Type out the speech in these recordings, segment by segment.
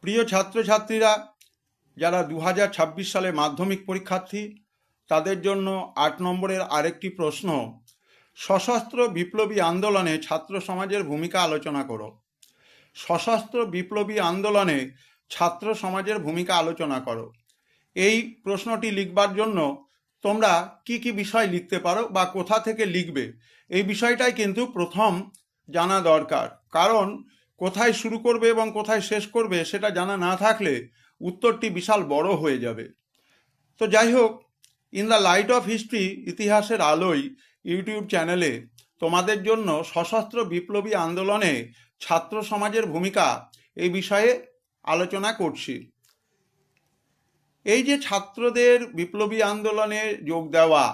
প্রিয় ছাত্রছাত্রীরা, যারা 2026 সালে মাধ্যমিক পরীক্ষার্থী, তাদের জন্য 8 নম্বরের আরেকটি প্রশ্ন। সশস্ত্র বিপ্লবী আন্দোলনে ছাত্র সমাজের ভূমিকা আলোচনা করো। সশস্ত্র বিপ্লবী আন্দোলনে ছাত্র সমাজের ভূমিকা আলোচনা করো। এই প্রশ্নটি লিখবার জন্য তোমরা কি কি বিষয় লিখতে পারো বা কোথা থেকে লিখবে, এই বিষয়টাই কিন্তু প্রথম জানা দরকার। কারণ কোথায় শুরু করবে এবং কোথায় শেষ করবে সেটা জানা না থাকলে উত্তরটি বিশাল বড় হয়ে যাবে। তো যাই হোক, in the light off history, ইতিহাসের আলোয় ইউটিউব চ্যানেলে তোমাদের জন্য সশস্ত্র বিপ্লবী আন্দোলনে ছাত্র সমাজের ভূমিকা এই বিষয়ে আলোচনা করছি। এই যে ছাত্রদের বিপ্লবী আন্দোলনে যোগ দেওয়া,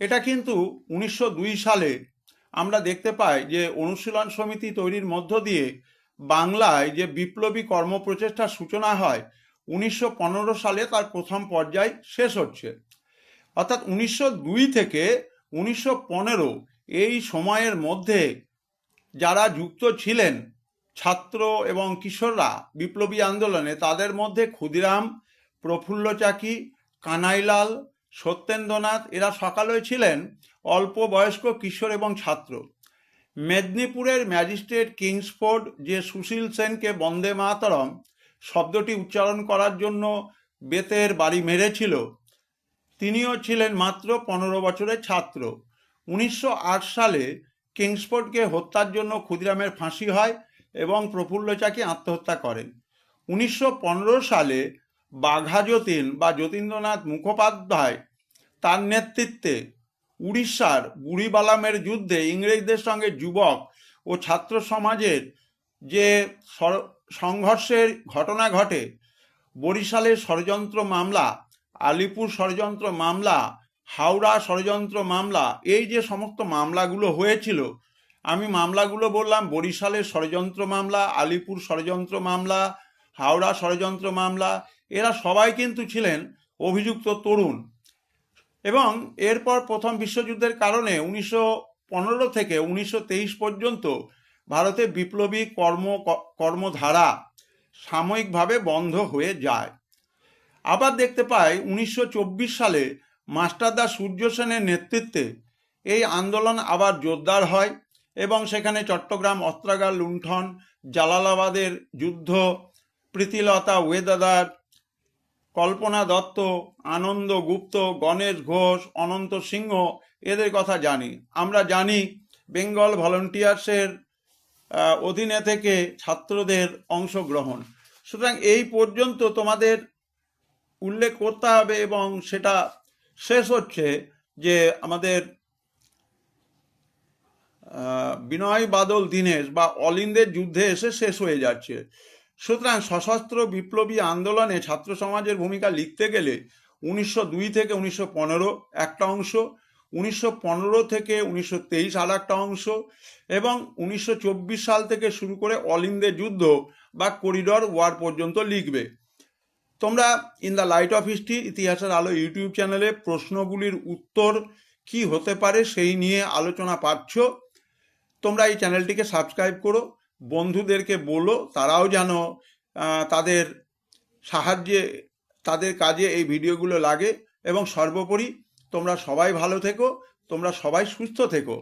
এটা কিন্তু 1902 সালে আমরা দেখতে পাই যে অনুশীলন সমিতি তৈরির মধ্য দিয়ে বাংলায় যে বিপ্লবী কর্মপ্রচেষ্টার সূচনা হয়, 1915 সালে তার প্রথম পর্যায় শেষ হচ্ছে। অর্থাৎ 1902 থেকে 1915 এই সময়ের মধ্যে যারা যুক্ত ছিলেন ছাত্র এবং কিশোররা বিপ্লবী আন্দোলনে, তাদের মধ্যে ক্ষুদিরাম, প্রফুল্ল চাকি, কানাইলাল, সত্যেন্দ্রনাথ, এরা সকালেই ছিলেন অল্প বয়স্ক কিশোর এবং ছাত্র। মেদিনীপুরের ম্যাজিস্ট্রেট কিংসফোর্ড যে সুশীল সেনকে বন্দে মাতরম শব্দটি উচ্চারণ করার জন্য বেতের বাড়ি মেরেছিল, তিনিও ছিলেন মাত্র 15 বছরের ছাত্র। 1908 সালে কিংসফোর্ডকে হত্যার জন্য ক্ষুদিরামের ফাঁসি হয় এবং প্রফুল্ল চাকি আত্মহত্যা করেন। 1915 সালে বাঘা যতীন বা যতীন্দ্রনাথ মুখোপাধ্যায়, তার নেতৃত্বে উড়িষ্যার বুড়িবালামের যুদ্ধে ইংরেজদের সঙ্গে যুবক ও ছাত্র সমাজের যে সংঘর্ষের ঘটনা ঘটে, বরিশালের ষড়যন্ত্র মামলা, আলিপুর ষড়যন্ত্র মামলা, হাওড়া ষড়যন্ত্র মামলা, এই যে সমস্ত মামলাগুলো হয়েছিল, আমি মামলাগুলো বললাম, বরিশালের ষড়যন্ত্র মামলা, আলিপুর ষড়যন্ত্র মামলা, হাওড়া ষড়যন্ত্র মামলা, এরা সবাই কিন্তু ছিলেন অভিযুক্ত তরুণ। এবং এরপর প্রথম বিশ্বযুদ্ধের কারণে 1915 থেকে 1923 পর্যন্ত ভারতে বিপ্লবী কর্মধারা সাময়িকভাবে বন্ধ হয়ে যায়। আবার দেখতে পাই 1924 সালে মাস্টারদা সূর্য সেনের নেতৃত্বে এই আন্দোলন আবার জোরদার হয় এবং সেখানে চট্টগ্রাম অস্ত্রাগার লুণ্ঠন, জালালাবাদের যুদ্ধ, প্রীতিলতা ওয়েদাদার, কল্পনা দত্ত, আনন্দ গুপ্ত, গণেশ ঘোষ, অনন্ত সিংহ, এদের কথা জানি। আমরা জানি বেঙ্গল ভলান্টিয়ার্সের অধীনে থেকে ছাত্রদের অংশগ্রহণ। সুতরাং এই পর্যন্ত তোমাদের উল্লেখ করতে হবে এবং সেটা শেষ হচ্ছে যে আমাদের বিনয় বাদল দীনেশ বা অলিন্দের যুদ্ধে এসে শেষ হয়ে যাচ্ছে। সুতরাং সশস্ত্র বিপ্লবী আন্দোলনে ছাত্র সমাজের ভূমিকা লিখতে গেলে 1902 থেকে 1915 একটা অংশ, 1915 থেকে 1923 আর একটা অংশ, এবং 1924 সাল থেকে শুরু করে অলিন্দের যুদ্ধ বা করিডর ওয়ার পর্যন্ত লিখবে। তোমরা in the light off history, ইতিহাসের আলো ইউটিউব চ্যানেলে প্রশ্নগুলির উত্তর কি হতে পারে সেই নিয়ে আলোচনা পাচ্ছ। তোমরা এই চ্যানেলটিকে সাবস্ক্রাইব করো, বন্ধুদেরকে বলো, তারাও যেন তাদের সাহায্যে, তাদের কাজে এই ভিডিওগুলো লাগে। এবং সর্বোপরি তোমরা সবাই ভালো থেকো, তোমরা সবাই সুস্থ থেকো।